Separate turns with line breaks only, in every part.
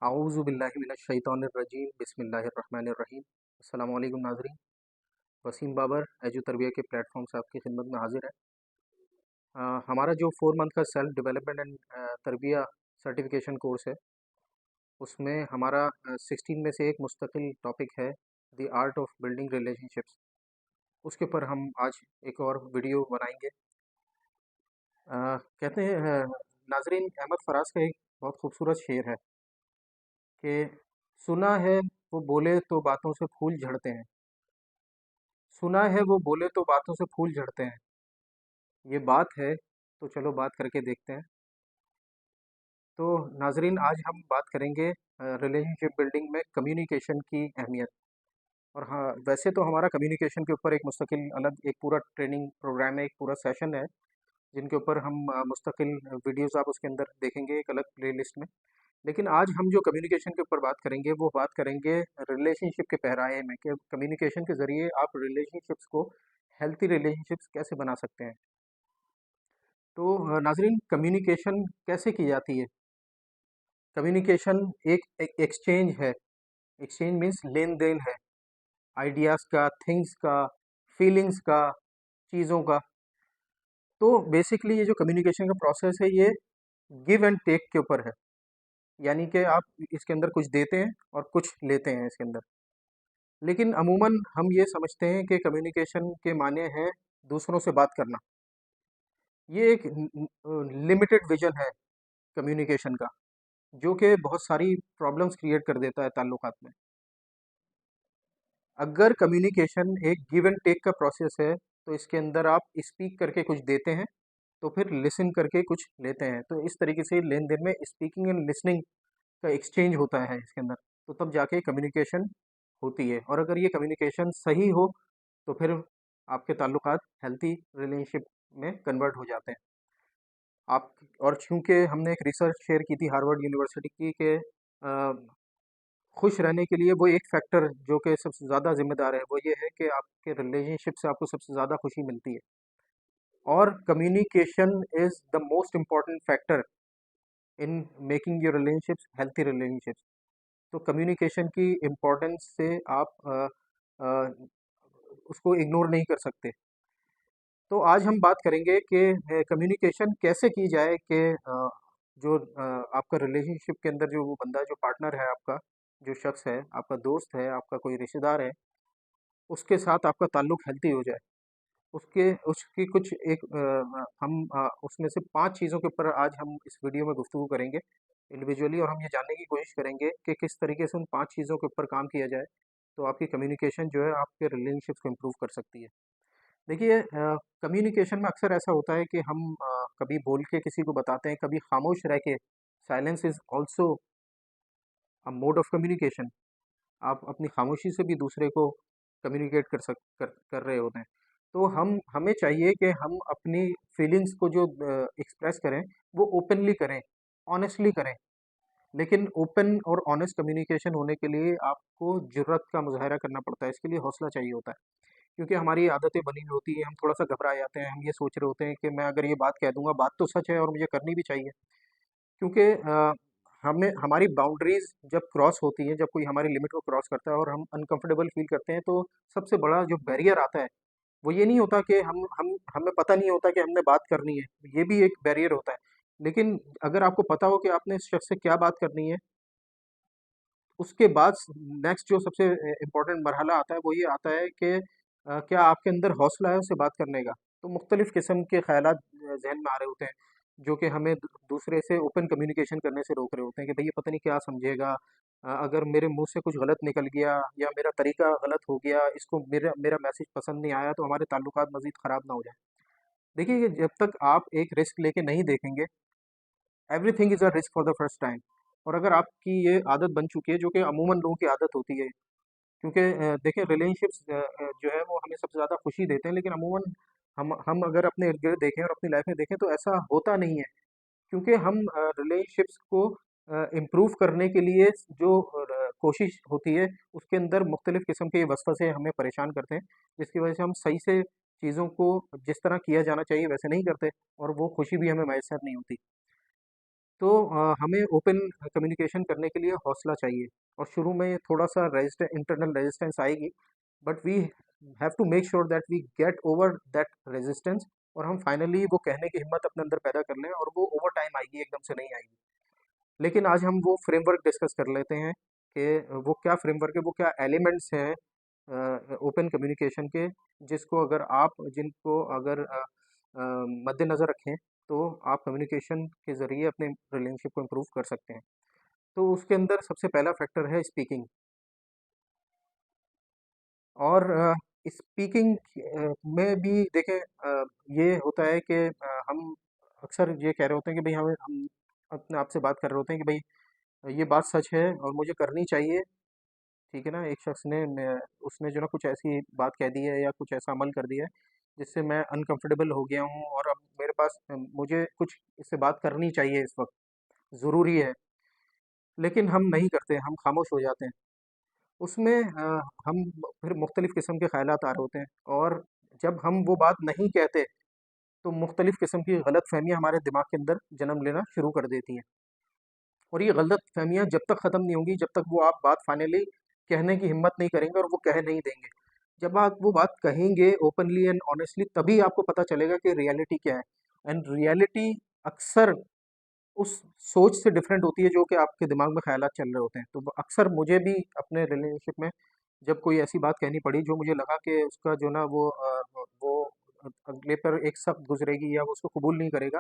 आऊज़ु बिल्लाहि मिनश्शैतानिर्रजीम बिस्मिल्लाहिर्रहमानिर्रहीम। अस्सलामु अलैकुम नाज़रीन। वसीम बाबर एजू तरबिया के प्लेटफॉर्म से आपकी खिदमत में हाजिर है। हमारा जो 4 मंथ का सेल्फ डेवलपमेंट एंड तरबिया सर्टिफिकेशन कोर्स है, उसमें हमारा 16 में से एक मुस्तकिल टॉपिक है the art of building relationships. उसके ऊपर हम आज एक और वीडियो बनाएंगे। कहते हैं नाज़रीन, अहमद फराज का एक बहुत खूबसूरत शेर है कि सुना है वो बोले तो बातों से फूल झड़ते हैं, सुना है वो बोले तो बातों से फूल झड़ते हैं। ये बात है तो चलो बात करके देखते हैं। तो नाजरीन, आज हम बात करेंगे रिलेशनशिप बिल्डिंग में कम्युनिकेशन की अहमियत। और हाँ, वैसे तो हमारा कम्युनिकेशन के ऊपर एक मुस्तकिल अलग एक पूरा ट्रेनिंग प्रोग्राम है, एक पूरा सेशन है, जिनके ऊपर हम मुस्तकिल वीडियोस आप उसके अंदर देखेंगे एक अलग प्लेलिस्ट में। लेकिन आज हम जो कम्युनिकेशन के ऊपर बात करेंगे वो बात करेंगे रिलेशनशिप के पहराए में, कि कम्युनिकेशन के ज़रिए आप रिलेशनशिप्स को हेल्थी रिलेशनशिप्स कैसे बना सकते हैं। तो नाज़रीन, कम्युनिकेशन कैसे की जाती है? कम्युनिकेशन एक एक्सचेंज है। एक्सचेंज मीन्स लेन देन है, आइडियाज़ का, थिंग्स का, फीलिंग्स का, चीज़ों का। तो बेसिकली ये जो कम्युनिकेशन का प्रोसेस है, ये गिव एंड टेक के ऊपर है। यानी कि आप इसके अंदर कुछ देते हैं और कुछ लेते हैं इसके अंदर। लेकिन अमूमन हम ये समझते हैं कि कम्युनिकेशन के माने हैं दूसरों से बात करना। ये एक लिमिटेड विजन है कम्युनिकेशन का, जो कि बहुत सारी प्रॉब्लम्स क्रिएट कर देता है ताल्लुकात में। अगर कम्युनिकेशन एक गिव एंड टेक का प्रोसेस है, तो इसके अंदर आप स्पीक करके कुछ देते हैं, तो फिर लिसन करके कुछ लेते हैं। तो इस तरीके से लेन देन में स्पीकिंग एंड लिसनिंग का एक्सचेंज होता है इसके अंदर, तो तब जाके कम्युनिकेशन होती है। और अगर ये कम्युनिकेशन सही हो तो फिर आपके ताल्लुकात हेल्थी रिलेशनशिप में कन्वर्ट हो जाते हैं। आप और चूँकि हमने एक रिसर्च शेयर की थी हार्वर्ड यूनिवर्सिटी की कि खुश रहने के लिए वो एक फैक्टर जो कि सबसे ज़्यादा ज़िम्मेदार है, वो ये है कि आपके रिलेशनशिप से आपको सबसे ज़्यादा खुशी मिलती है। और communication is the most important factor in making your relationships healthy relationships. तो कम्युनिकेशन की इम्पोर्टेंस से आप अ, उसको इग्नोर नहीं कर सकते। तो आज हम बात करेंगे कि कम्युनिकेशन कैसे की जाए कि जो आपका रिलेशनशिप के अंदर जो वो बंदा जो पार्टनर है आपका, जो शख्स है, आपका दोस्त है, आपका कोई रिश्तेदार है, उसके साथ आपका ताल्लुक हेल्थी हो जाए। उसके उसकी कुछ एक हम उसमें से 5 चीज़ों के ऊपर आज हम इस वीडियो में गुफ्तगू करेंगे इंडिविजुअली, और हम ये जानने की कोशिश करेंगे कि किस तरीके से उन 5 चीज़ों के ऊपर काम किया जाए, तो आपकी कम्युनिकेशन जो है आपके रिलेशनशिप्स को इम्प्रूव कर सकती है। देखिए, कम्युनिकेशन में अक्सर ऐसा होता है कि हम कभी बोल के किसी को बताते हैं, कभी खामोश रह के, silence is also a mode of communication. आप अपनी खामोशी से भी दूसरे को कम्युनिकेट कर रहे होते हैं। तो हमें चाहिए कि हम अपनी फीलिंग्स को जो एक्सप्रेस करें, वो ओपनली करें, ऑनेस्टली करें। लेकिन ओपन और ऑनेस्ट कम्युनिकेशन होने के लिए आपको जुर्रत का मुज़ाहिरा करना पड़ता है, इसके लिए हौसला चाहिए होता है। क्योंकि हमारी आदतें बनी हुई होती हैं, हम थोड़ा-सा घबरा जाते हैं, हम ये सोच रहे होते हैं कि मैं अगर ये बात कह दूँगा, बात तो सच है और मुझे करनी भी चाहिए। क्योंकि हमें हमारी बाउंड्रीज़ जब क्रॉस होती हैं, जब कोई हमारी लिमिट को क्रॉस करता है और हम अनकम्फ़र्टेबल फ़ील करते हैं, तो सबसे बड़ा जो बैरियर आता है, वो ये नहीं होता कि हम हमें पता नहीं होता कि हमने बात करनी है, ये भी एक बैरियर होता है। लेकिन अगर आपको पता हो कि आपने इस शख्स से क्या बात करनी है, उसके बाद नेक्स्ट जो सबसे इम्पोर्टेंट मरहला आता है, वो ये आता है कि क्या आपके अंदर हौसला है उससे बात करने का? तो मुख्तलिफ़ किस्म के ख़यालात ज़हन में आ रहे होते हैं, जो कि हमें दूसरे से ओपन कम्युनिकेशन करने से रोक रहे होते हैं कि भई ये पता नहीं क्या समझेगा, अगर मेरे मुँह से कुछ गलत निकल गया या मेरा तरीका गलत हो गया, इसको मेरा मेरा मैसेज पसंद नहीं आया, तो हमारे ताल्लुकात मज़ीद ख़राब ना हो जाएँ। देखिए, ये जब तक आप एक रिस्क लेके नहीं देखेंगे, everything is a risk for the first time. और अगर आपकी ये आदत बन चुकी है, जो कि अमूमन लोगों की आदत होती है, क्योंकि देखिए रिलेशनशिप्स जो है वो हमें सबसे ज़्यादा खुशी देते हैं, लेकिन अमूमन हम अगर अपने इर्द-गिर्द देखें और अपनी लाइफ में देखें, तो ऐसा होता नहीं है। क्योंकि हम रिलेशनशिप्स को इम्प्रूव करने के लिए जो कोशिश होती है, उसके अंदर मुख्तलिफ़ किस्म के वसवसे हमें परेशान करते हैं, जिसकी वजह से हम सही से चीज़ों को जिस तरह किया जाना चाहिए वैसे नहीं करते, और वो खुशी भी हमें मैसर नहीं होती। तो हमें ओपन कम्युनिकेशन करने के लिए हौसला चाहिए, और शुरू में थोड़ा सा इंटरनल रेजिस्टेंस आएगी, but we have to make sure that we get over that resistance, और हम फाइनली वो कहने की हिम्मत अपने अंदर पैदा कर लें, और वो ओवर टाइम आएगी, एकदम से नहीं आएगी। लेकिन आज हम वो फ्रेमवर्क डिस्कस कर लेते हैं कि वो क्या फ्रेमवर्क है, वो क्या एलिमेंट्स हैं ओपन कम्युनिकेशन के, जिसको अगर आप जिनको अगर मद्देनज़र रखें, तो आप कम्युनिकेशन के ज़रिए अपने रिलेशनशिप को इम्प्रूव कर सकते हैं। तो उसके अंदर सबसे पहला फैक्टर है स्पीकिंग। और स्पीकिंग में भी देखें, ये होता है कि हम अक्सर ये कह रहे होते हैं कि भाई हम अपने आप से बात कर रहे होते हैं कि भाई ये बात सच है और मुझे करनी चाहिए। ठीक है ना, एक शख्स ने उसने जो ना कुछ ऐसी बात कह दी है या कुछ ऐसा अमल कर दिया है जिससे मैं अनकंफर्टेबल हो गया हूँ, और अब मेरे पास मुझे कुछ इससे बात करनी चाहिए इस वक्त, ज़रूरी है। लेकिन हम नहीं करते, हम खामोश हो जाते हैं। उसमें हम फिर मुख्तलिफ़ किस्म के ख़यालात आ रहे होते हैं, और जब हम वो बात नहीं कहते, तो मुख्तलिफ़ किस्म की गलतफ़हमियाँ हमारे दिमाग के अंदर जन्म लेना शुरू कर देती हैं। और ये गलतफ़हमियाँ जब तक ख़त्म नहीं होंगी, जब तक वो आप बात फाइनली कहने की हिम्मत नहीं करेंगे और वो कह नहीं देंगे। जब आप वो बात कहेंगे ओपनली एंड ऑनेस्टली, तभी आपको पता चलेगा कि रियलिटी क्या है। एंड रियलिटी अक्सर उस सोच से डिफरेंट होती है जो कि आपके दिमाग में ख़यालात चल रहे होते हैं। तो अक्सर मुझे भी अपने रिलेशनशिप में जब कोई ऐसी बात कहनी पड़ी जो मुझे लगा कि उसका जो ना वो अगले पर एक सख्त गुजरेगी या वो उसको कबूल नहीं करेगा,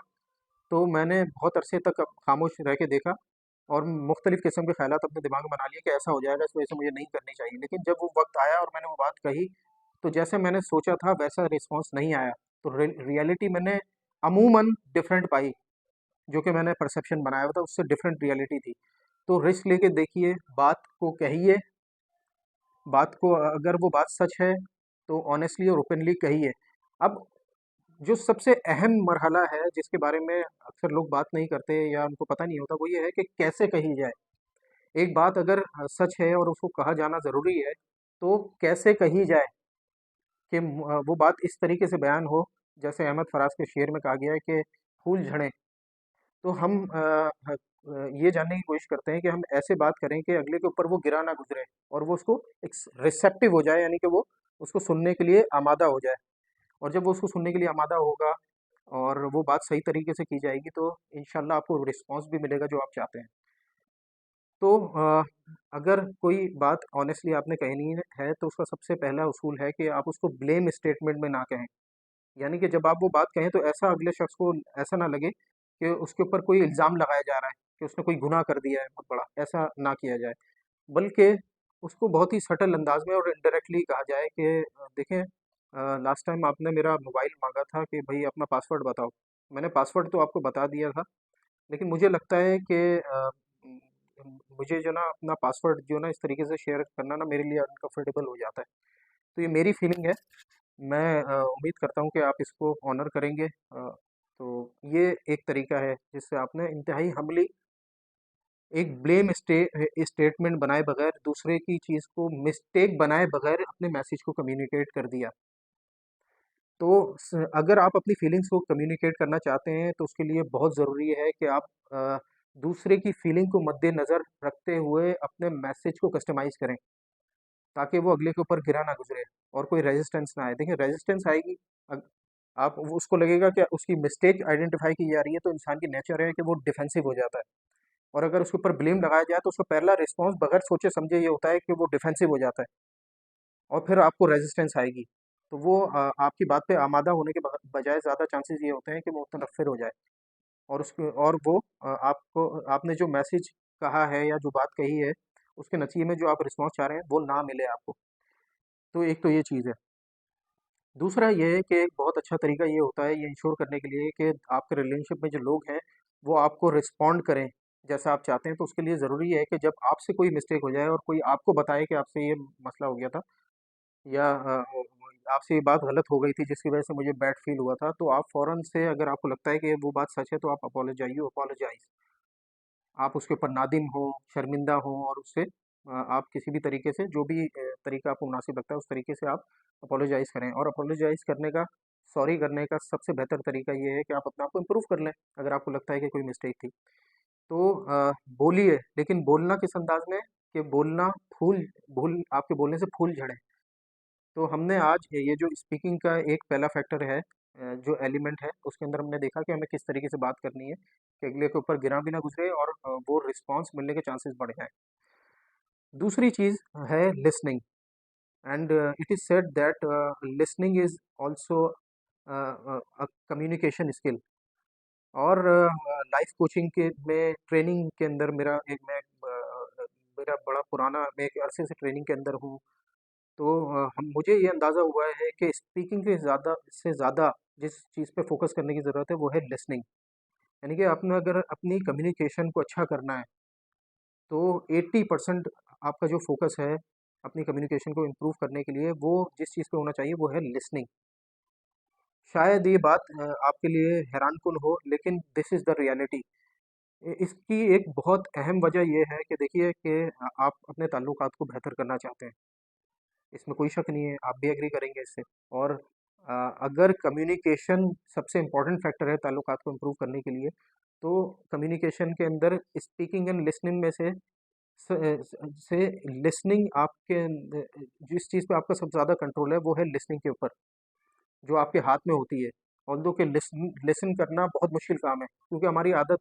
तो मैंने बहुत अरसे तक खामोश रह के देखा, और मुख्तलिफ़ किस्म के ख़यालात अपने दिमाग में बना लिए कि ऐसा हो जाएगा, इस वजह से मुझे नहीं करनी चाहिए। लेकिन जब वो वक्त आया और मैंने वो बात कही, तो जैसे मैंने सोचा था वैसा रिस्पॉन्स नहीं आया। तो रियलिटी मैंने अमूमन डिफरेंट पाई, जो कि मैंने परसेप्शन बनाया हुआ था उससे डिफरेंट रियलिटी थी। तो रिस्क लेके देखिए, बात को कहिए, बात को अगर वो बात सच है तो ऑनेस्टली और ओपनली कहिए। अब जो सबसे अहम मरहला है जिसके बारे में अक्सर लोग बात नहीं करते या उनको पता नहीं होता, वो ये है कि कैसे कही जाए। एक बात अगर सच है और उसको कहा जाना ज़रूरी है, तो कैसे कही जाए कि वो बात इस तरीके से बयान हो, जैसे अहमद फराज के शेर में कहा गया है कि फूल झड़ें। तो हम ये जानने की कोशिश करते हैं कि हम ऐसे बात करें कि अगले के ऊपर वो गिरा ना गुजरे, और वो उसको एक रिसेप्टिव हो जाए, यानी कि वो उसको सुनने के लिए आमादा हो जाए। और जब वो उसको सुनने के लिए आमादा होगा और वो बात सही तरीके से की जाएगी, तो इंशाल्लाह आपको रिस्पॉन्स भी मिलेगा जो आप चाहते हैं। तो अगर कोई बात ऑनेस्टली आपने कहनी है, तो उसका सबसे पहला उसूल है कि आप उसको ब्लेम स्टेटमेंट में ना कहें। यानी कि जब आप वो बात कहें तो ऐसा अगले शख्स को ऐसा ना लगे कि उसके ऊपर कोई इल्ज़ाम लगाया जा रहा है कि उसने कोई गुनाह कर दिया है बहुत बड़ा, ऐसा ना किया जाए। बल्कि उसको बहुत ही सटल अंदाज में और इनडायरेक्टली कहा जाए कि देखें, लास्ट टाइम आपने मेरा मोबाइल मांगा था कि भाई अपना पासवर्ड बताओ। मैंने पासवर्ड तो आपको बता दिया था, लेकिन मुझे लगता है कि मुझे जो ना अपना पासवर्ड जो ना इस तरीके से शेयर करना ना मेरे लिए अनकंफर्टेबल हो जाता है। तो ये मेरी फीलिंग है। मैं उम्मीद करता हूँ कि आप इसको ऑनर करेंगे। तो ये एक तरीका है जिससे आपने इंतहाई हम्बली एक स्टेटमेंट बनाए बगैर, दूसरे की चीज़ को मिस्टेक बनाए बगैर अपने मैसेज को कम्युनिकेट कर दिया। तो अगर आप अपनी फीलिंग्स को कम्युनिकेट करना चाहते हैं, तो उसके लिए बहुत ज़रूरी है कि आप दूसरे की फीलिंग को मद्देनज़र रखते हुए अपने मैसेज को कस्टमाइज़ करें, ताकि वो अगले के ऊपर गिरा ना गुजरे और कोई रेजिस्टेंस ना आए। देखिए, रेजिस्टेंस आएगी, अग आप वो उसको लगेगा कि उसकी मिस्टेक आइडेंटिफ़ाई की जा रही है, तो इंसान की नेचर है कि वो डिफेंसिव हो जाता है। और अगर उसके ऊपर ब्लेम लगाया जाए, तो उसका पहला रिस्पॉन्स बगैर सोचे-समझे ये होता है कि वो डिफेंसिव हो जाता है, और फिर आपको रेजिस्टेंस आएगी। तो वो आपकी बात पे आमादा होने के बजाय ज़्यादा चांसेस ये होते हैं कि वो मुतनफ़्फ़िर हो जाए, और उसके और वो आपको आपने जो मैसेज कहा है या जो बात कही है, उसके नतीजे में जो आप रिस्पॉन्स चाह रहे हैं, वो ना मिले आपको। तो एक तो ये चीज़ है। दूसरा ये है कि एक बहुत अच्छा तरीका ये होता है ये इंश्योर करने के लिए कि आपके रिलेशनशिप में जो लोग हैं, वो आपको रिस्पॉन्ड करें जैसा आप चाहते हैं। तो उसके लिए ज़रूरी है कि जब आपसे कोई मिस्टेक हो जाए और कोई आपको बताए कि आपसे ये मसला हो गया था, या आपसे ये बात गलत हो गई थी जिसकी वजह से मुझे बैड फ़ील हुआ था, तो आप फ़ौरन से, अगर आपको लगता है कि वो बात सच है, तो आप अपोलोजाइज़। आप उसके ऊपर नादिम हों, शर्मिंदा हों, और उससे आप किसी भी तरीके से, जो भी तरीका आपको मुनासिब लगता है, उस तरीके से आप अपोलोजाइज़ करें। और अपोलोजाइज़ करने का, सॉरी करने का सबसे बेहतर तरीका ये है कि आप अपने आप को इम्प्रूव कर लें, अगर आपको लगता है कि कोई मिस्टेक थी। तो बोलिए, लेकिन बोलना किस अंदाज में, कि बोलना फूल भूल आपके बोलने से फूल झड़े। तो हमने आज ये जो स्पीकिंग का एक पहला फैक्टर है, जो एलिमेंट है, उसके अंदर हमने देखा कि हमें किस तरीके से बात करनी है कि अगले के ऊपर गिरा भी ना गुजरे और वो रिस्पॉन्स मिलने के चांसेस बढ़ जाएं। दूसरी चीज़ है listening, and it is said that listening is also a communication skill. और लाइफ कोचिंग के में ट्रेनिंग के अंदर मेरा बड़ा पुराना, मैं एक अरसे से ट्रेनिंग के अंदर हूँ। तो हम मुझे ये अंदाज़ा हुआ है कि स्पीकिंग से ज़्यादा जिस चीज़ पे फोकस करने की ज़रूरत है वो है लिसनिंग। यानी कि आपने अगर अपनी कम्युनिकेशन को अच्छा करना है तो 80% आपका जो फोकस है अपनी कम्युनिकेशन को इम्प्रूव करने के लिए, वो जिस चीज़ पे होना चाहिए वो है लिसनिंग। शायद ये बात आपके लिए हैरानकुन हो, लेकिन दिस इज़ द रियलिटी। इसकी एक बहुत अहम वजह ये है कि देखिए कि आप अपने ताल्लुकात को बेहतर करना चाहते हैं, इसमें कोई शक नहीं है, आप भी एग्री करेंगे इससे। और अगर कम्युनिकेशन सबसे इम्पोर्टेंट फैक्टर है ताल्लुकात को इम्प्रूव करने के लिए, तो कम्युनिकेशन के अंदर स्पीकिंग एंड लिसनिंग में से लिसनिंग आपके जिस चीज़ पे आपका सबसे ज़्यादा कंट्रोल है वो है लिसनिंग के ऊपर, जो आपके हाथ में होती है। ऑल्दो कि लिसन लिसन करना बहुत मुश्किल काम है, क्योंकि हमारी आदत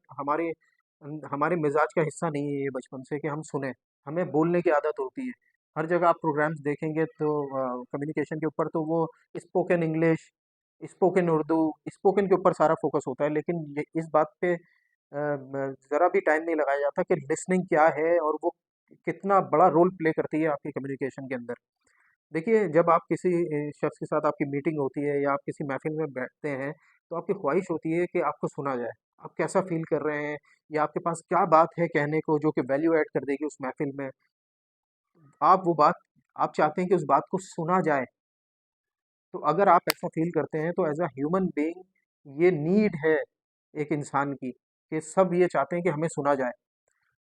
हमारे मिजाज का हिस्सा नहीं है ये बचपन से कि हम सुने। हमें बोलने की आदत होती है। हर जगह आप प्रोग्राम्स देखेंगे तो कम्युनिकेशन के ऊपर तो वो spoken English, spoken Urdu, spoken के ऊपर सारा फोकस होता है, लेकिन इस बात पे ज़रा भी टाइम नहीं लगाया जाता कि लिसनिंग क्या है और वो कितना बड़ा रोल प्ले करती है आपकी कम्युनिकेशन के अंदर। देखिए, जब आप किसी शख्स के साथ आपकी मीटिंग होती है या आप किसी महफ़िल में बैठते हैं, तो आपकी ख़्वाहिश होती है कि आपको सुना जाए। आप कैसा फ़ील कर रहे हैं या आपके पास क्या बात है कहने को जो कि वैल्यू ऐड कर देगी उस महफ़िल में। आप वो बात आप चाहते हैं कि उस बात को सुना जाए। तो अगर आप ऐसा फ़ील करते हैं तो एज़ अ ह्यूमन बीइंग ये नीड है एक इंसान की, कि सब ये चाहते हैं कि हमें सुना जाए।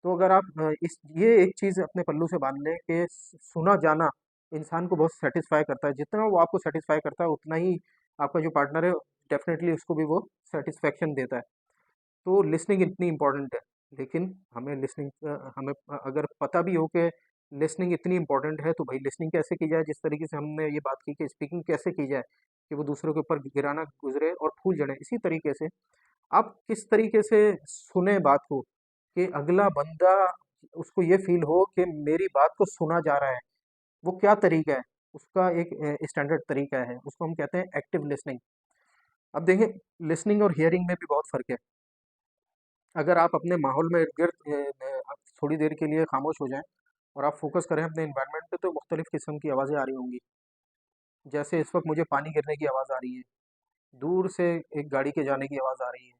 तो अगर आप ये एक चीज़ अपने पल्लू से बाँध लें कि सुना जाना इंसान को बहुत सैटिस्फाई करता है। जितना वो आपको सैटिस्फाई करता है उतना ही आपका जो पार्टनर है डेफ़िनेटली उसको भी वो सैटिस्फैक्शन देता है। तो लिसनिंग इतनी इम्पोर्टेंट है। लेकिन हमें अगर पता भी हो कि लिसनिंग इतनी इम्पोर्टेंट है तो भाई लिसनिंग कैसे की जाए, जिस तरीके से हमने ये बात की कि स्पीकिंग कैसे की जाए कि वो दूसरों के ऊपर गिरा ना गुज़रे और फूल झड़े। इसी तरीके से आप किस तरीके से सुने बात को कि अगला बंदा, उसको ये फ़ील हो कि मेरी बात को सुना जा रहा है। वो क्या तरीका है? उसका एक स्टैंडर्ड तरीका है, उसको हम कहते हैं एक्टिव लिसनिंग। अब देखिए, लिसनिंग और हियरिंग में भी बहुत फ़र्क है। अगर आप अपने माहौल में इर्द-गिर्द आप थोड़ी देर के लिए खामोश हो जाएँ और आप फ़ोकस करें अपने एनवायरनमेंट पे, तो मुख्तलिफ़ किस्म की आवाज़ें आ रही होंगी। जैसे इस वक़्त मुझे पानी गिरने की आवाज़ आ रही है, दूर से एक गाड़ी के जाने की आवाज़ आ रही है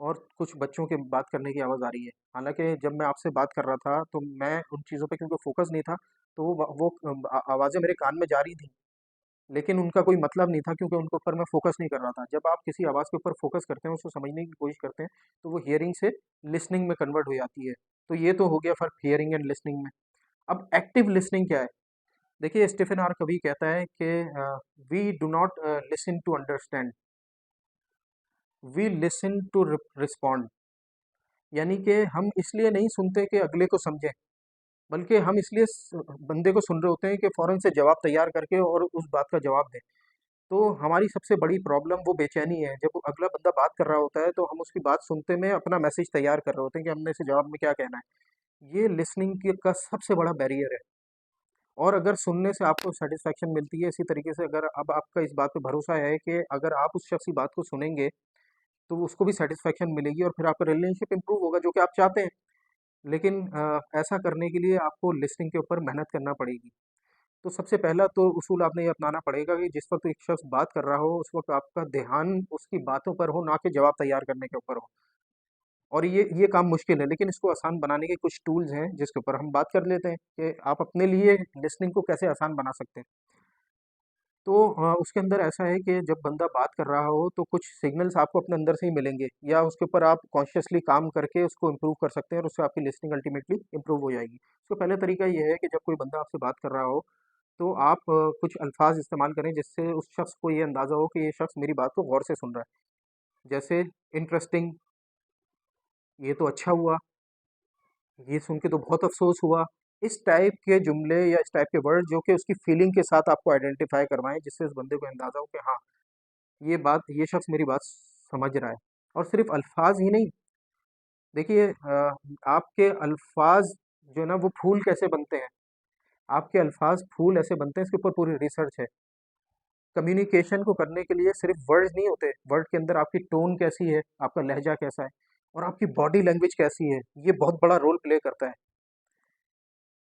और कुछ बच्चों के बात करने की आवाज़ आ रही है। हालाँकि जब मैं आपसे बात कर रहा था, तो मैं उन चीज़ों पे क्योंकि फ़ोकस नहीं था, तो वो आवाज़ें मेरे कान में जा रही थीं। लेकिन उनका कोई मतलब नहीं था, क्योंकि उनके ऊपर मैं फ़ोकस नहीं कर रहा था। जब आप किसी आवाज़ के ऊपर फ़ोकस करते हैं, उसको समझने की कोशिश करते हैं, तो वो हियरिंग से लिसनिंग में कन्वर्ट हो जाती है। तो ये तो हो गया फ़र्क हियरिंग एंड लिसनिंग में। अब एक्टिव लिसनिंग क्या है? देखिए, स्टीफ़न आर कवी कहता है कि we do not listen to understand, we listen to respond. यानी कि हम इसलिए नहीं सुनते कि अगले को समझें, बल्कि हम इसलिए बंदे को सुन रहे होते हैं कि फ़ौरन से जवाब तैयार करके और उस बात का जवाब दें। तो हमारी सबसे बड़ी प्रॉब्लम वो बेचैनी है। जब वो अगला बंदा बात कर रहा होता है तो हम उसकी बात सुनते में अपना मैसेज तैयार कर रहे होते हैं कि हमने इसे जवाब में क्या कहना है। ये लिसनिंग का सबसे बड़ा बैरियर है। और अगर सुनने से आपको सेटिस्फेक्शन मिलती है, इसी तरीके से अगर अब आपका इस बात पे भरोसा है कि अगर आप उस शख्स की बात को सुनेंगे तो उसको भी सेटिस्फेक्शन मिलेगी और फिर आपका रिलेशनशिप इंप्रूव होगा, जो कि आप चाहते हैं। लेकिन ऐसा करने के लिए आपको लिसनिंग के ऊपर मेहनत करना पड़ेगी। तो सबसे पहला तो उसूल आपने ये अपनाना पड़ेगा कि जिस वक़्त एक शख्स बात कर रहा हो, उस वक़्त आपका ध्यान उसकी बातों पर हो, ना कि जवाब तैयार करने के ऊपर हो। और ये काम मुश्किल है, लेकिन इसको आसान बनाने के कुछ टूल्स हैं, जिसके ऊपर हम बात कर लेते हैं कि आप अपने लिए लिसनिंग को कैसे आसान बना सकते हैं। तो उसके अंदर ऐसा है कि जब बंदा बात कर रहा हो, तो कुछ सिग्नल्स आपको अपने अंदर से ही मिलेंगे, या उसके ऊपर आप कॉन्शियसली काम करके उसको इम्प्रूव कर सकते हैं और उससे आपकी लिसनिंग अल्टीमेटली इम्प्रूव हो जाएगी। तो पहला तरीका ये है कि जब कोई बंदा आपसे बात कर रहा हो, तो आप कुछ अल्फ़ाज़ इस्तेमाल करें जिससे उस शख्स को ये अंदाज़ा हो कि ये शख्स मेरी बात को गौर से सुन रहा है। जैसे इंटरेस्टिंग, ये तो अच्छा हुआ, ये सुन के तो बहुत अफ़सोस हुआ। इस टाइप के जुमले या इस टाइप के वर्ड जो कि उसकी फ़ीलिंग के साथ आपको आइडेंटिफ़ाई करवाएँ, जिससे उस बंदे को अंदाज़ा हो कि हाँ, ये शख्स मेरी बात समझ रहा है। और सिर्फ़ अल्फ़ाज़ ही नहीं, देखिए आपके अल्फ़ाज़ जो है ना वो फूल कैसे बनते हैं, आपके अल्फ़ाज़ फूल ऐसे बनते हैं, इसके ऊपर पूरी रिसर्च है। कम्युनिकेशन को करने के लिए सिर्फ़ वर्ड्स नहीं होते, वर्ड के अंदर आपकी टोन कैसी है, आपका लहज़ा कैसा है और आपकी बॉडी लैंग्वेज कैसी है, ये बहुत बड़ा रोल प्ले करता है।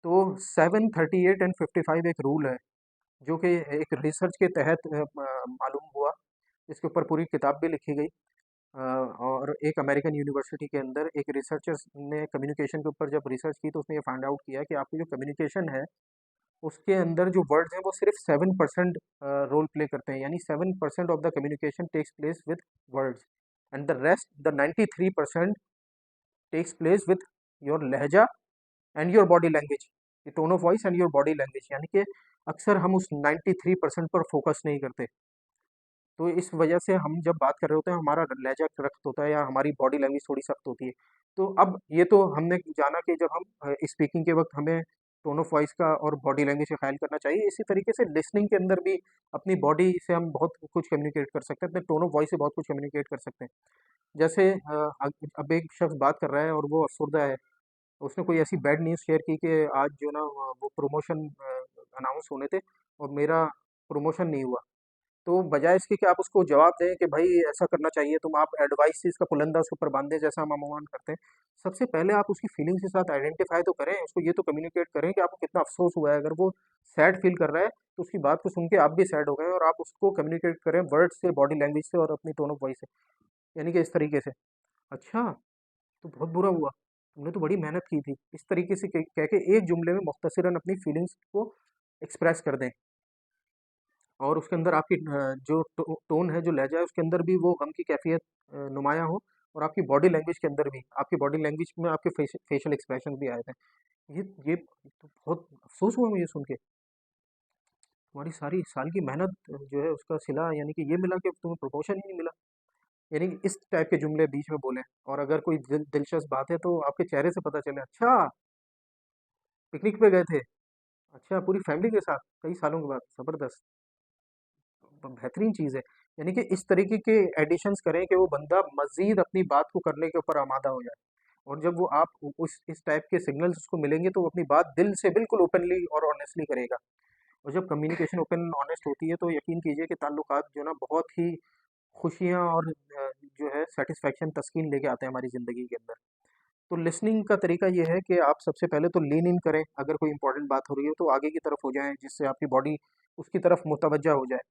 तो 738 एंड 55 एक रूल है, जो कि एक रिसर्च के तहत मालूम हुआ, इसके ऊपर पूरी किताब भी लिखी गई। और एक अमेरिकन यूनिवर्सिटी के अंदर एक रिसर्चर्स ने कम्युनिकेशन के ऊपर जब रिसर्च की तो उसने ये फाइंड आउट किया कि आपकी जो कम्युनिकेशन है उसके अंदर जो वर्ड्स हैं वो सिर्फ 7% रोल प्ले करते हैं, यानी 7% of the communication takes place with words and the rest the 93% takes place with your लहजा एंड योर बॉडी लैंग्वेज, ये tone of voice and your body language, यानी कि अक्सर हम उस 93% पर फोकस नहीं करते। तो इस वजह से हम जब बात कर रहे होते हैं हमारा लहजा सख्त होता है या हमारी बॉडी लैंग्वेज थोड़ी सख्त होती है। तो अब ये तो हमने जाना कि जब हम स्पीकिंग के वक्त हमें टोन ऑफ वॉइस का और बॉडी लैंग्वेज का ख्याल करना चाहिए, इसी तरीके से लिसनिंग के अंदर भी अपनी बॉडी से हम बहुत कुछ कम्युनिकेट कर सकते हैं, अपने टोन ऑफ वॉइस से बहुत कुछ कम्युनिकेट कर सकते हैं। जैसे अब एक शख्स बात कर रहा है और वो अफसरदा है, उसने कोई ऐसी बैड न्यूज़ शेयर की कि आज जो ना वो प्रमोशन अनाउंस होने थे और मेरा प्रमोशन नहीं हुआ। तो बजाय इसके कि आप उसको जवाब दें कि भाई ऐसा करना चाहिए, तुम आप एडवाइस इसका पुलंदा उसके ऊपर बांध दें जैसा हम अमूमन करते हैं। सबसे पहले आप उसकी फीलिंग्स के साथ आइडेंटिफाई तो करें, उसको ये तो कम्युनिकेट करें कि आपको कितना अफसोस हुआ है। अगर वो सैड फील कर रहा है तो उसकी बात को सुन के आप भी सैड हो गए और आप उसको कम्युनिकेट करें वर्ड से, बॉडी लैंग्वेज से और अपनी टोन ऑफ वॉइस से, यानी कि इस तरीके से, अच्छा तो बहुत बुरा हुआ, तुमने तो बड़ी मेहनत की थी, इस तरीके से कह के एक जुमले में मुख्तसरन अपनी फीलिंग्स को एक्सप्रेस कर दें। और उसके अंदर आपकी जो टोन है, जो लहजा है, उसके अंदर भी वो गम की कैफ़ियत नुमायाँ हो और आपकी बॉडी लैंग्वेज के अंदर भी, आपकी बॉडी लैंग्वेज में आपके फेशियल एक्सप्रेशन भी आए थे। ये तो बहुत अफ़सोस हुआ मुझे सुन के, तुम्हारी सारी साल की मेहनत जो है उसका सिला यानी कि ये मिला कि तुम्हें प्रमोशन ही नहीं मिला। यानी कि इस टाइप के जुमले बीच में बोलें और अगर कोई दिलचस्प बात है तो आपके चेहरे से पता चले, अच्छा पिकनिक पे गए थे, अच्छा पूरी फैमिली के साथ, कई सालों के बाद, ज़बरदस्त। बेहतरीन चीज़ है। यानी कि इस तरीके के एडिशंस करें कि वो बंदा मज़ीद अपनी बात को करने के ऊपर आमादा हो जाए। और जब वो आप उस इस टाइप के सिग्नल्स उसको मिलेंगे तो वो अपनी बात दिल से बिल्कुल ओपनली और ऑनेस्टली करेगा। और जब कम्युनिकेशन ओपन ऑनेस्ट होती है तो यकीन कीजिए कि ताल्लुकात जो है ना बहुत ही खुशियाँ और जो है सैटिस्फैक्शन, तस्कीन लेके आते हैं हमारी ज़िंदगी के अंदर। तो लिसनिंग का तरीका ये है कि आप सबसे पहले तो लीन इन करें, अगर कोई इंपॉर्टेंट बात हो रही है तो आगे की तरफ हो जाएँ जिससे आपकी बॉडी उसकी तरफ मुतवज्जा हो जाए।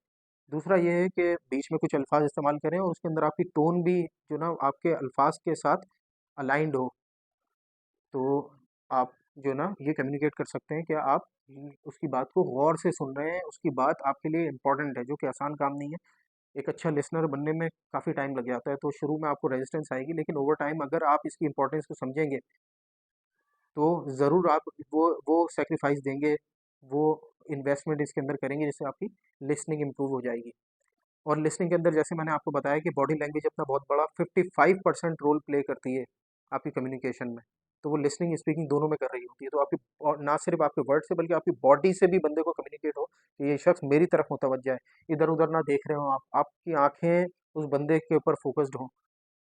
दूसरा ये है कि बीच में कुछ अल्फ़ाज़ इस्तेमाल करें और उसके अंदर आपकी टोन भी जो ना आपके अल्फ़ाज़ के साथ अलाइन्ड हो। तो आप जो ना ये कम्युनिकेट कर सकते हैं कि आप उसकी बात को गौर से सुन रहे हैं, उसकी बात आपके लिए इम्पोर्टेंट है, जो कि आसान काम नहीं है। एक अच्छा लिसनर बनने में काफ़ी टाइम लग जाता है, तो शुरू में आपको रेजिस्टेंस आएगी, लेकिन ओवर टाइम अगर आप इसकी इम्पोर्टेंस को समझेंगे, तो ज़रूर आप वो सैक्रिफ़ाइस देंगे, वो इन्वेस्टमेंट इसके अंदर करेंगे जिससे आपकी लिसनिंग इम्प्रूव हो जाएगी। और लिसनिंग के अंदर जैसे मैंने आपको बताया कि बॉडी लैंग्वेज अपना बहुत बड़ा 55% रोल प्ले करती है आपकी कम्युनिकेशन में। तो वो लिसनिंग स्पीकिंग दोनों में कर रही होती है, तो आपकी और ना सिर्फ आपके वर्ड से बल्कि आपकी बॉडी से भी बंदे को कम्युनिकेट हो कि ये शख्स मेरी तरफ मुतवज्जा है, इधर उधर ना देख रहे हो आप, आपकी आंखें उस बंदे के ऊपर फोकस्ड हो,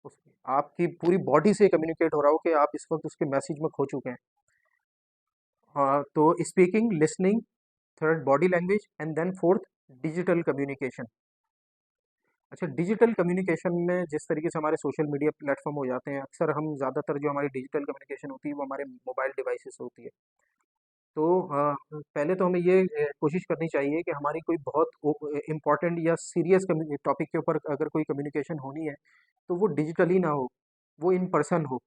उस आपकी पूरी बॉडी से कम्युनिकेट हो रहा हो कि आप इस वक्त उसके मैसेज में खो चुके हैं। हाँ, तो speaking, listening, third body language and then fourth digital communication. अच्छा, डिजिटल कम्युनिकेशन में जिस तरीके से हमारे सोशल मीडिया प्लेटफॉर्म हो जाते हैं, अक्सर हम ज़्यादातर जो हमारी डिजिटल कम्युनिकेशन होती है वो हमारे मोबाइल डिवाइसेस से होती है। तो पहले तो हमें ये कोशिश करनी चाहिए कि हमारी कोई बहुत इम्पोर्टेंट या सीरियस टॉपिक के ऊपर अगर कोई कम्युनिकेशन होनी है तो वो डिजिटली ना हो, वो इन पर्सन हो।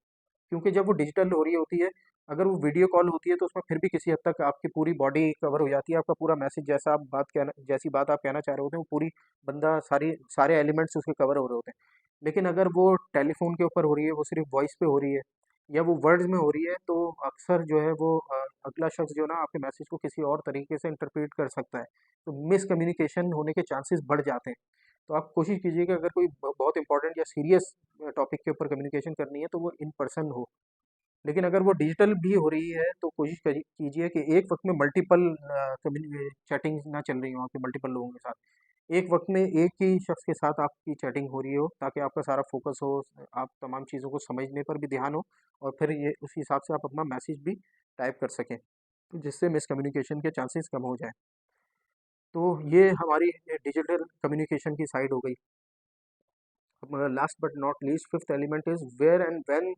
क्योंकि जब वो डिजिटल हो रही होती है, अगर वो वीडियो कॉल होती है तो उसमें फिर भी किसी हद तक आपकी पूरी बॉडी कवर हो जाती है, आपका पूरा मैसेज जैसी बात आप कहना चाह रहे होते हैं वो पूरी बंदा सारी सारे एलिमेंट्स उसके कवर हो रहे होते हैं। लेकिन अगर वो टेलीफोन के ऊपर हो रही है, वो सिर्फ वॉइस पे हो रही है या वो वर्ड्स में हो रही है, तो अक्सर जो है वो अगला शख्स जो है ना आपके मैसेज को किसी और तरीके से इंटरप्रेट कर सकता है, तो मिसकम्युनिकेशन होने के चांसेस बढ़ जाते हैं। तो आप कोशिश कीजिए कि अगर कोई बहुत इंपॉर्टेंट या सीरियस टॉपिक के ऊपर कम्युनिकेशन करनी है तो वो इन पर्सन हो, लेकिन अगर वो डिजिटल भी हो रही है तो कोशिश कीजिए कि एक वक्त में मल्टीपल चैटिंग ना चल रही हो आपके मल्टीपल लोगों के साथ। एक वक्त में एक ही शख्स के साथ आपकी चैटिंग हो रही हो, ताकि आपका सारा फोकस हो, आप तमाम चीज़ों को समझने पर भी ध्यान हो, और फिर ये उसी हिसाब से आप अपना मैसेज भी टाइप कर सकें, तो जिससे मिसकम्युनिकेशन के चांसेस कम हो जाएं। तो ये हमारी डिजिटल कम्युनिकेशन की साइड हो गई। Last but not least, fifth element is where and when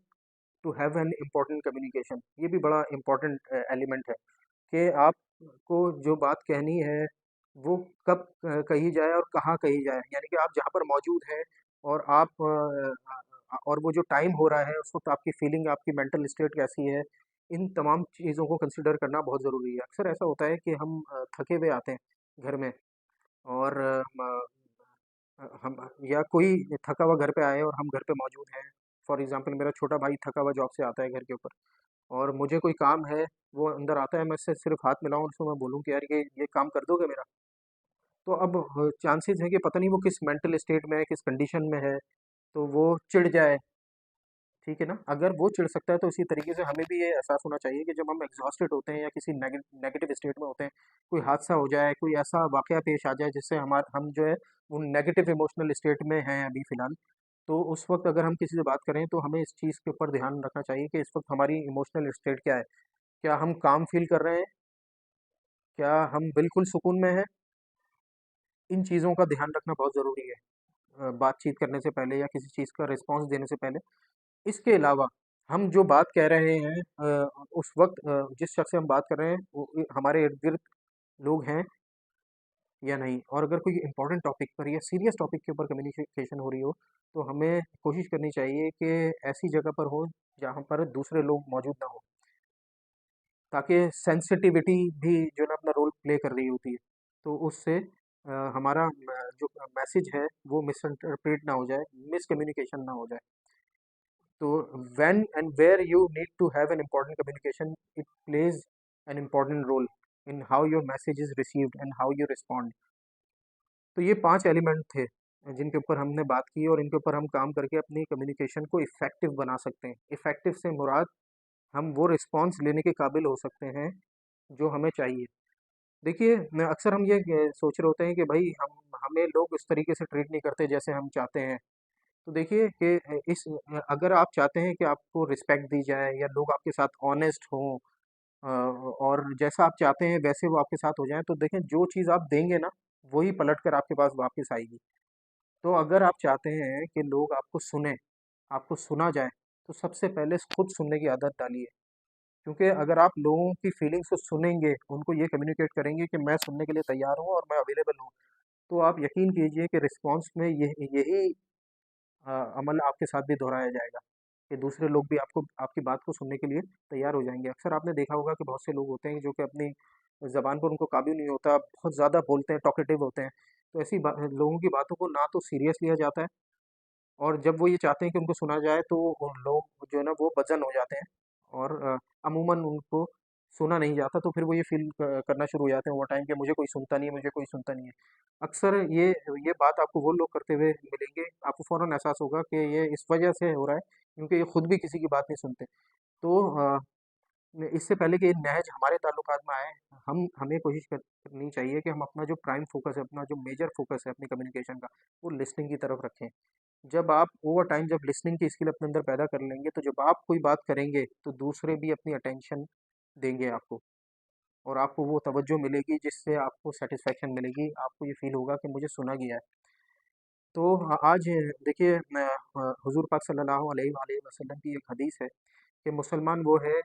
to have an important communication. ये भी बड़ा इम्पॉर्टेंट एलिमेंट है कि आपको जो बात कहनी है वो कब कही जाए और कहाँ कही जाए, यानी कि आप जहाँ पर मौजूद हैं और आप और वो जो टाइम हो रहा है उस वक्त आपकी फीलिंग, आपकी मेंटल स्टेट कैसी है, इन तमाम चीज़ों को कंसिडर करना बहुत ज़रूरी है। अक्सर ऐसा होता है कि हम थके हुए आते हैं घर में, और हम या कोई थका हुआ घर पे आए और हम घर पे मौजूद हैं। फॉर एग्जांपल मेरा छोटा भाई थका हुआ जॉब से आता है घर के ऊपर, और मुझे कोई काम है, वो अंदर आता है, मैं उससे सिर्फ हाथ मिलाऊं और उसको मैं बोलूं कि यार ये काम कर दोगे मेरा, तो अब चांसेस है कि पता नहीं वो किस मेंटल स्टेट में है, किस कंडीशन में है, तो वो चिढ़ जाए। ठीक है ना? अगर वो चिढ़ सकता है तो इसी तरीके से हमें भी ये एहसास होना चाहिए कि जब हम एग्जॉस्टेड होते हैं या किसी नेगेटिव स्टेट में होते हैं, कोई हादसा हो जाए, कोई ऐसा वाकया पेश आ जाए जिससे हम जो है वो नेगेटिव इमोशनल स्टेट में हैं अभी फ़िलहाल, तो उस वक़्त अगर हम किसी से बात करें तो हमें इस चीज़ के ऊपर ध्यान रखना चाहिए कि इस वक़्त हमारी इमोशनल स्टेट क्या है? क्या हम काम फ़ील कर रहे हैं? क्या हम बिल्कुल सुकून में हैं? इन चीज़ों का ध्यान रखना बहुत ज़रूरी है बातचीत करने से पहले या किसी चीज़ का रिस्पॉन्स देने से पहले। इसके अलावा हम जो बात कह रहे हैं उस वक़्त जिस शख्स से हम बात कर रहे हैं वो हमारे इर्द-गिर्द लोग हैं या नहीं, और अगर कोई इम्पोर्टेंट टॉपिक पर या सीरियस टॉपिक के ऊपर कम्युनिकेशन हो रही हो, तो हमें कोशिश करनी चाहिए कि ऐसी जगह पर हो जहाँ पर दूसरे लोग मौजूद ना हों, ताकि सेंसिटिविटी भी जो है ना अपना रोल प्ले कर रही होती है। तो उससे हमारा जो मैसेज है वो मिसइंटरप्रेट ना हो जाए, मिसकम्युनिकेशन ना हो जाए। तो when and where you need to have an important communication, it plays an important role in how your message is received and how you respond. तो ये 5 एलिमेंट थे जिनके ऊपर हमने बात की, और इनके ऊपर हम काम करके अपनी कम्युनिकेशन को इफ़ेक्टिव बना सकते हैं। इफ़ेक्टिव से मुराद हम वो रिस्पॉन्स लेने के काबिल हो सकते हैं जो हमें चाहिए। देखिए, मैं अक्सर हम ये सोच रहे होते हैं कि भई हम हमें लोग इस तरीके से ट्रीट नहीं करते जैसे हम चाहते हैं। तो देखिए कि अगर आप चाहते हैं कि आपको रिस्पेक्ट दी जाए या लोग आपके साथ ऑनेस्ट हों, और जैसा आप चाहते हैं वैसे वो आपके साथ हो जाएँ, तो देखें जो चीज़ आप देंगे ना, वही पलट कर आपके पास वापस आएगी। तो अगर आप चाहते हैं कि लोग आपको सुनें, आपको सुना जाए, तो सबसे पहले खुद सुनने की आदत डालिए। क्योंकि अगर आप लोगों की फीलिंग्स को सुनेंगे, उनको ये कम्युनिकेट करेंगे कि मैं सुनने के लिए तैयार हूँ और मैं अवेलेबल हूँ, तो आप यकीन कीजिए कि रिस्पॉन्स में यही अमल आपके साथ भी दोहराया जाएगा, कि दूसरे लोग भी आपको आपकी बात को सुनने के लिए तैयार हो जाएँगे। अक्सर आपने देखा होगा कि बहुत से लोग होते हैं जो कि अपनी ज़बान पर उनको काबू नहीं होता, बहुत ज़्यादा बोलते हैं, टॉकेटिव होते हैं। तो ऐसी लोगों की बातों को ना तो सीरियस लिया जाता है, और जब वो ये चाहते हैं कि उनको सुना जाए तो वो लोग जो है ना वो बदन हो जाते हैं, और अमूमन उनको सुना नहीं जाता, तो फिर वो ये फ़ील करना शुरू हो जाते हैं ओवर टाइम कि मुझे कोई सुनता नहीं है, मुझे कोई सुनता नहीं है। अक्सर ये बात आपको वो लोग करते हुए मिलेंगे, आपको फ़ौरन एहसास होगा कि ये इस वजह से हो रहा है क्योंकि ये खुद भी किसी की बात नहीं सुनते। तो इससे पहले कि ये नहज हमारे ताल्लुकात में आए, हमें कोशिश करनी चाहिए कि हम अपना जो प्राइम फ़ोकस है, अपना जो मेजर फ़ोकस है अपनी कम्युनिकेशन का, वो लिसनिंग की तरफ रखें। जब आप ओवर टाइम जब लिसनिंग की स्किल अपने अंदर पैदा कर लेंगे, तो जब आप कोई बात करेंगे, तो दूसरे भी अपनी अटेंशन देंगे आपको, और आपको वो तवज्जो मिलेगी जिससे आपको सैटिस्फैक्शन मिलेगी, आपको ये फ़ील होगा कि मुझे सुना गया है। तो आज देखिए हुज़ूर पाक सल्लल्लाहु अलैहि वसल्लम की एक हदीस है कि मुसलमान वो है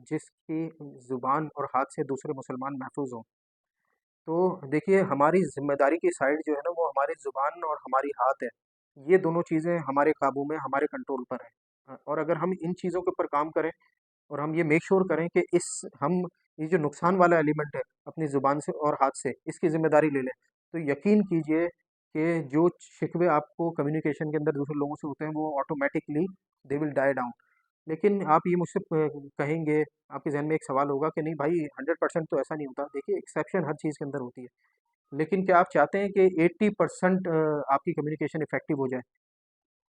जिसकी ज़ुबान और हाथ से दूसरे मुसलमान महफूज़ हों। तो देखिए हमारी ज़िम्मेदारी की साइड जो है ना वो हमारी ज़ुबान और हमारी हाथ है। ये दोनों चीज़ें हमारे काबू में, हमारे कंट्रोल पर हैं। और अगर हम इन चीज़ों के ऊपर काम करें और हम ये मेक श्योर करें कि हम ये जो नुकसान वाला एलिमेंट है अपनी ज़ुबान से और हाथ से, इसकी ज़िम्मेदारी ले लें, तो यकीन कीजिए कि जो शिकवे आपको कम्युनिकेशन के अंदर दूसरे लोगों से होते हैं वो automatically they will die down. लेकिन आप ये मुझसे कहेंगे, आपके ज़हन में एक सवाल होगा कि नहीं भाई 100% तो ऐसा नहीं होता। देखिए एक्सेप्शन हर चीज़ के अंदर होती है। लेकिन क्या आप चाहते हैं कि 80% आपकी कम्युनिकेशन इफ़ेक्टिव हो जाए?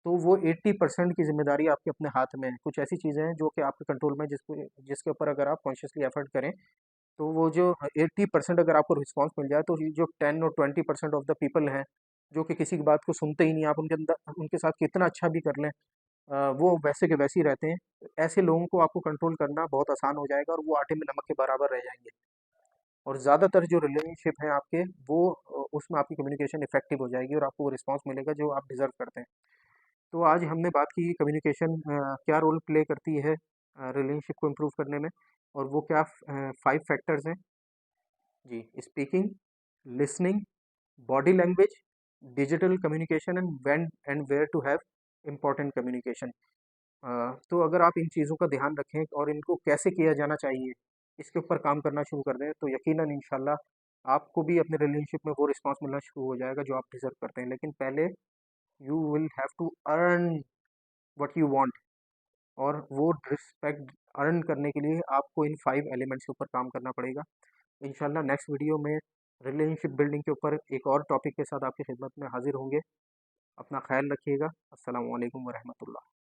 तो वो 80% की ज़िम्मेदारी आपके अपने हाथ में है। कुछ ऐसी चीज़ें हैं जो कि आपके कंट्रोल में, जिसके ऊपर अगर आप कॉन्शियसली एफर्ट करें, तो वो जो 80% अगर आपको रिस्पॉन्स मिल जाए, तो ये जो 10 और 20% ऑफ द पीपल हैं, जो कि किसी की बात को सुनते ही नहीं, आप उनके अंदर उनके साथ कितना अच्छा भी कर लें, वो वैसे के वैसे ही रहते हैं। ऐसे लोगों को आपको कंट्रोल करना बहुत आसान हो जाएगा, और वो आटे में नमक के बराबर रह जाएंगे। और ज़्यादातर जो रिलेशनशिप हैं आपके, वो उसमें आपकी कम्युनिकेशन इफेक्टिव हो जाएगी, और आपको वो रिस्पॉन्स मिलेगा जो आप डिज़र्व करते हैं। तो आज हमने बात की कम्युनिकेशन क्या रोल प्ले करती है रिलेशनशिप को इम्प्रूव करने में, और वो क्या 5 फैक्टर्स हैं। जी, speaking, listening, body language, digital communication, and when and where to have important communication. तो अगर आप इन चीज़ों का ध्यान रखें और इनको कैसे किया जाना चाहिए, इसके ऊपर काम करना शुरू कर दें, तो यकीनन इंशाल्लाह आपको भी अपने रिलेशनशिप में वो रिस्पॉन्स मिलना शुरू हो जाएगा जो आप डिज़र्व करते हैं। लेकिन पहले you will have to earn what you want, और वो रिस्पेक्ट अर्न करने के लिए आपको इन 5 एलिमेंट्स के ऊपर काम करना पड़ेगा। इंशाल्लाह नेक्स्ट वीडियो में रिलेशनशिप बिल्डिंग के ऊपर एक और टॉपिक के साथ आपकी खिदमत में हाजिर होंगे। अपना ख्याल रखिएगा। अस्सलाम वालेकुम वरहमतुल्लाह।